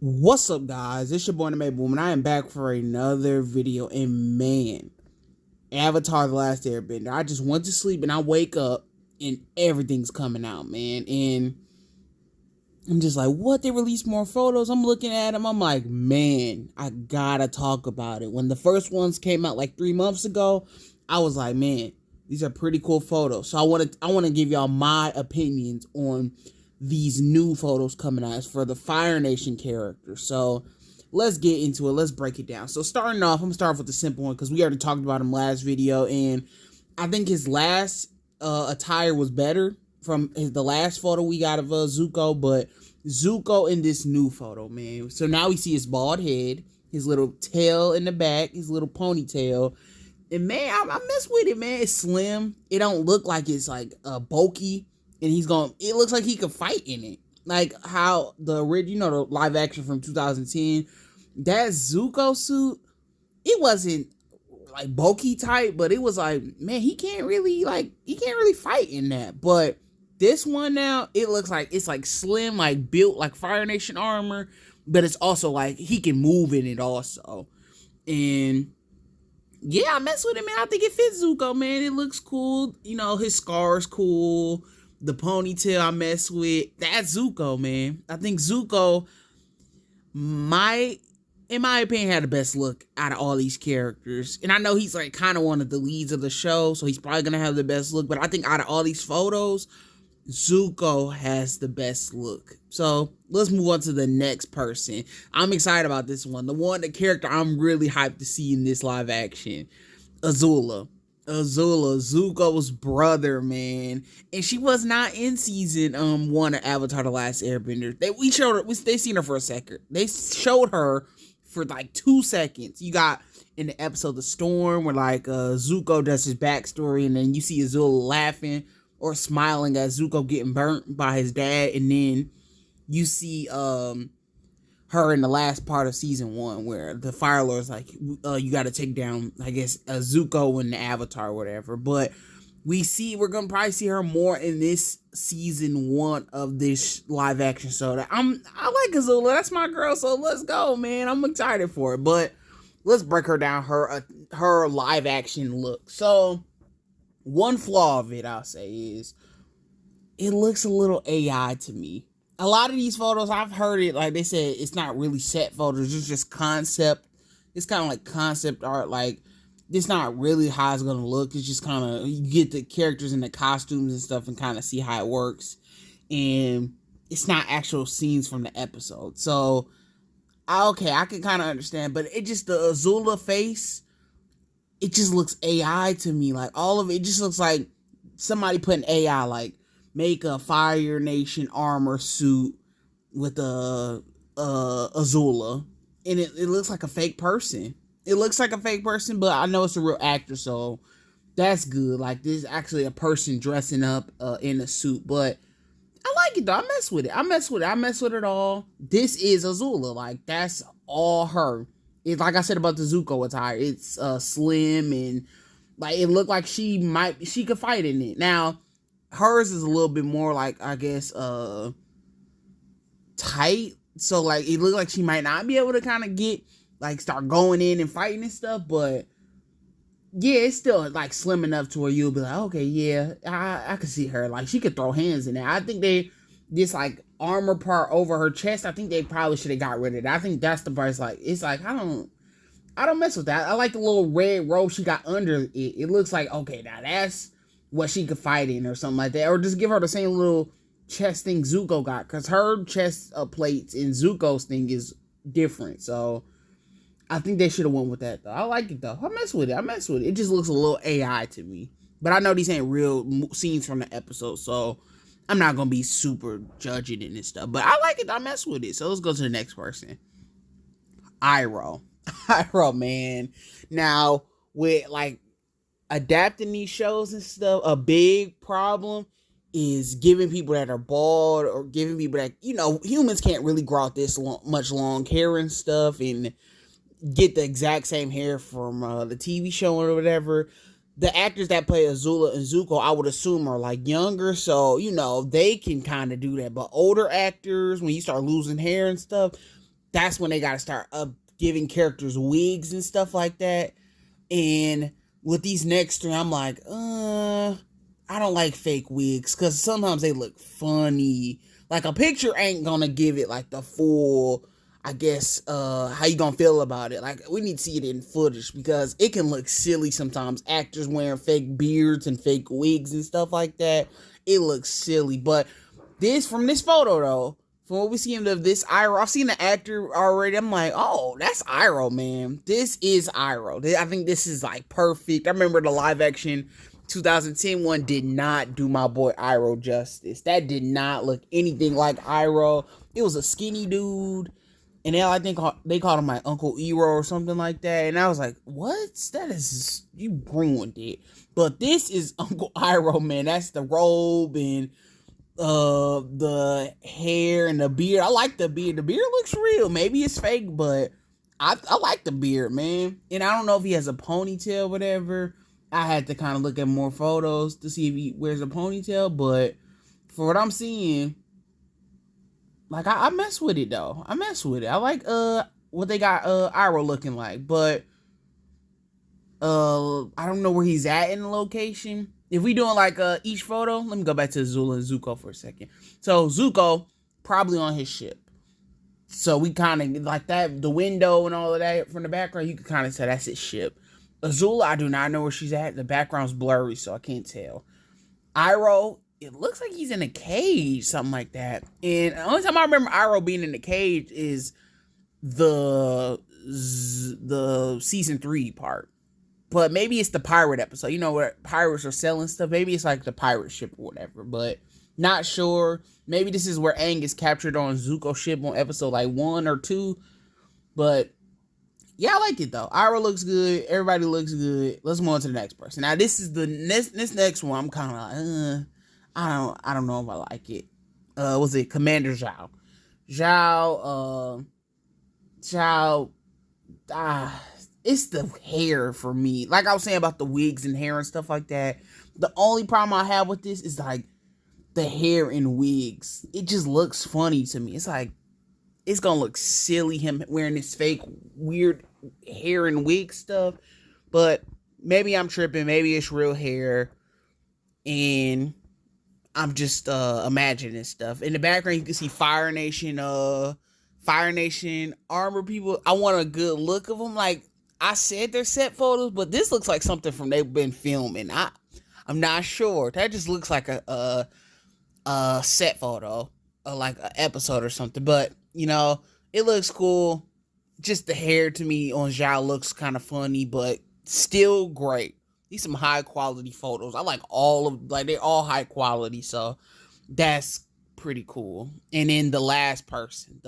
What's up, guys? It's your boy, the Made Woman. I am back for another video, and man, Avatar: The Last Airbender. I just went to sleep and I wake up and everything's coming out, man. And I'm just like, what? They released more photos. I'm looking at them. I'm like, man, I gotta talk about it. When the first ones came out like 3 months ago, I was like, man, these are pretty cool photos. So I want to give y'all my opinions on these new photos coming out for the Fire Nation character. So let's get into it. Let's break it down. So starting off, I'm gonna start off with the simple one because we already talked about him last video, and I think his last attire was better from the last photo we got of Zuko, but Zuko in this new photo, man. So now we see his bald head, his little tail in the back, his little ponytail. And man, I mess with it, man. It's slim. It don't look like it's like bulky. And it looks like he could fight in it. Like how the original, the live action from 2010, that Zuko suit, it wasn't like bulky type, but it was like, man, he can't really fight in that. But this one now, it looks like it's like slim, like built like Fire Nation armor, but it's also like he can move in it also. And yeah, I mess with it, man. I think it fits Zuko, man. It looks cool. You know, his scar's cool. The ponytail I mess with. That's Zuko, man. I think Zuko might, in my opinion, had the best look out of all these characters. And I know he's like kind of one of the leads of the show, so he's probably gonna have the best look. But I think out of all these photos, Zuko has the best look. So let's move on to the next person. I'm excited about this one. The character I'm really hyped to see in this live action. Azula, Zuko's brother, man. And she was not in season 1 of Avatar: The Last Airbender. They seen her for a second. They showed her for like 2 seconds. You got in the episode The Storm where like Zuko does his backstory, and then you see Azula laughing or smiling at Zuko getting burnt by his dad, and then you see her in the last part of season 1 where the Fire Lord's like, you got to take down, I guess, Zuko and the Avatar or whatever. But we're going to probably see her more in this season 1 of this live action show. I like Azula. That's my girl. So let's go, man. I'm excited for it. But let's break her down, her live action look. So one flaw of it, I'll say, is it looks a little AI to me. A lot of these photos, I've heard it, like they said, it's not really set photos, it's just concept. It's kind of like concept art, like, it's not really how it's going to look. It's just kind of, you get the characters in the costumes and stuff and kind of see how it works. And it's not actual scenes from the episode. So, I can kind of understand, but it just, the Azula face, it just looks AI to me. Like, all of it just looks like somebody put an AI, like, make a Fire Nation armor suit with Azula, and it looks like a fake person. It looks like a fake person, but I know it's a real actor, so that's good. Like, this is actually a person dressing up in a suit, but I like it though. I mess with it all. This is Azula. Like, that's all her. It's like I said about the Zuko attire. It's slim, and like it looked like she could fight in it. Now, hers is a little bit more like, I guess, tight. So like it looked like she might not be able to kind of start going in and fighting and stuff, but yeah, it's still like slim enough to where you'll be like, okay, yeah, I can see her. Like, she could throw hands in there. I think this like armor part over her chest, I think they probably should have got rid of it. I think that's the part. It's like I don't mess with that. I like the little red robe she got under it. It looks like, okay, now that's what she could fight in or something like that. Or just give her the same little chest thing Zuko got, because her chest plates in Zuko's thing is different. So I think they should have went with that though. I like it though. I mess with it. It just looks a little AI to me. But I know these ain't real scenes from the episode, so I'm not gonna be super judging it and stuff. But I like it. I mess with it. So let's go to the next person. Iroh. Iroh, man. Now, with like adapting these shows and stuff, a big problem is giving people that are bald, or giving people that, humans can't really grow out this much long hair and stuff and get the exact same hair from the TV show or whatever. The actors that play Azula and Zuko, I would assume, are like younger, so they can kind of do that. But older actors, when you start losing hair and stuff, that's when they got to start giving characters wigs and stuff like that. And with these next three, I'm like, I don't like fake wigs because sometimes they look funny. Like a picture ain't gonna give it like the full, I guess, how you gonna feel about it. Like we need to see it in footage because it can look silly sometimes. Actors wearing fake beards and fake wigs and stuff like that. It looks silly. But from this photo though, from what we see of this Iroh, I've seen the actor already. I'm like, oh, that's Iroh, man. This is Iroh. I think this is like perfect. I remember the live action 2010 one did not do my boy Iroh justice. That did not look anything like Iroh. It was a skinny dude. And then I think they called him like Uncle Iroh or something like that. And I was like, what? That is, you ruined it. But this is Uncle Iroh, man. That's the robe and the hair and the beard. I like the beard. The beard looks real. Maybe it's fake, but I like the beard, man. And I don't know if he has a ponytail or whatever. I had to kind of look at more photos to see if he wears a ponytail, but for what I'm seeing, like I mess with it though. I mess with it. I like what they got Iroh looking like, but I don't know where he's at in the location. If we doing like each photo, let me go back to Azula and Zuko for a second. So Zuko probably on his ship. So we kind of like that, the window and all of that from the background, you can kind of say that's his ship. Azula, I do not know where she's at. The background's blurry, so I can't tell. Iroh, it looks like he's in a cage, something like that. And the only time I remember Iroh being in the cage is the season 3 part. But maybe it's the pirate episode. You know, where pirates are selling stuff. Maybe it's like the pirate ship or whatever. But not sure. Maybe this is where Aang is captured on Zuko's ship on episode like 1 or 2. But yeah, I like it though. Iroh looks good. Everybody looks good. Let's move on to the next person. Now this is this next one. I'm kind of like, I don't know if I like it. Was it Commander Zhao? Zhao. It's the hair for me. Like I was saying about the wigs and hair and stuff like that. The only problem I have with this is like the hair and wigs. It just looks funny to me. It's like, it's gonna look silly him wearing this fake weird hair and wig stuff. But maybe I'm tripping. Maybe it's real hair. And I'm just imagining stuff. In the background, you can see Fire Nation armor people. I want a good look of them. Like I said, they're set photos, but this looks like something from they've been filming. I'm not sure. That just looks like a set photo, like an episode or something. But you know, it looks cool. Just the hair to me on Zhao looks kind of funny, but still great. These some high quality photos. I like they're all high quality, so that's pretty cool. And then the last person,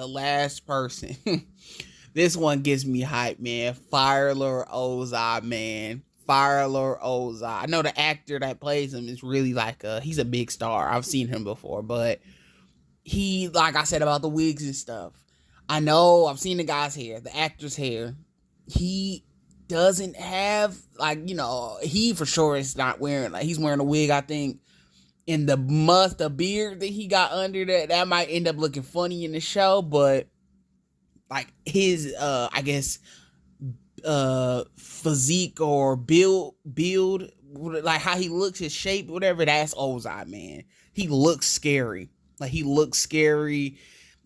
this one gives me hype, man. Lord Ozai, man. Lord Ozai. I know the actor that plays him is really like he's a big star. I've seen him before, but he, like I said about the wigs and stuff, I know I've seen the guy's hair, the actor's hair. He doesn't have, like, you know, he for sure is not wearing, like, he's wearing a wig, I think. And the beard that he got under that might end up looking funny in the show, but like his I guess physique or build, like how he looks, his shape, whatever, that's Ozai, man. He looks scary. Like he looks scary.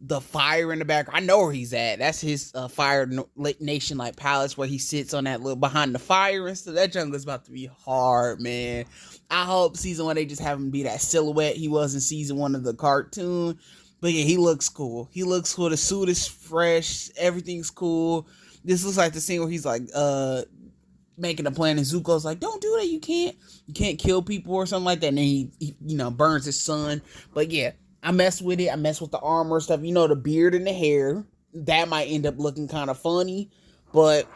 The fire in the background, I know where he's at. That's his Fire Nation like palace where he sits on that little behind the fire and stuff. That jungle's about to be hard, man. I hope season 1 they just have him be that silhouette he was in season 1 of the cartoon. But yeah, he looks cool. He looks cool. The suit is fresh. Everything's cool. This looks like the scene where he's like making a plan and Zuko's like, don't do that. You can't kill people or something like that. And then he you know, burns his son. But yeah, I mess with it. I mess with the armor stuff. You know, the beard and the hair. That might end up looking kind of funny. But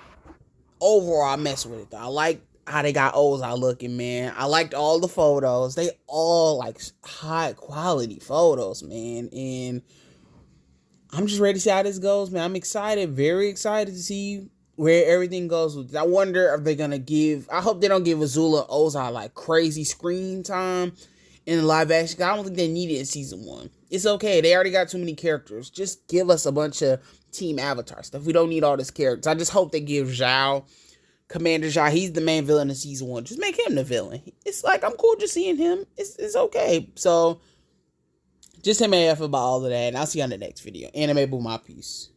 overall, I mess with it, though. I like how they got Ozai looking, man. I liked all the photos. They all, like, high quality photos, man. And I'm just ready to see how this goes, man. I'm excited. Very excited to see where everything goes with this. I wonder if they're going to give... I hope they don't give Azula and Ozai, like, crazy screen time in the live action. I don't think they need it in season 1. It's okay. They already got too many characters. Just give us a bunch of Team Avatar stuff. We don't need all this characters. I just hope they give Zhao, Commander Zhao, he's the main villain in season 1. Just make him the villain. It's like, I'm cool just seeing him. It's okay. So, just him AF about all of that. And I'll see you on the next video. Anime Boom, my peace.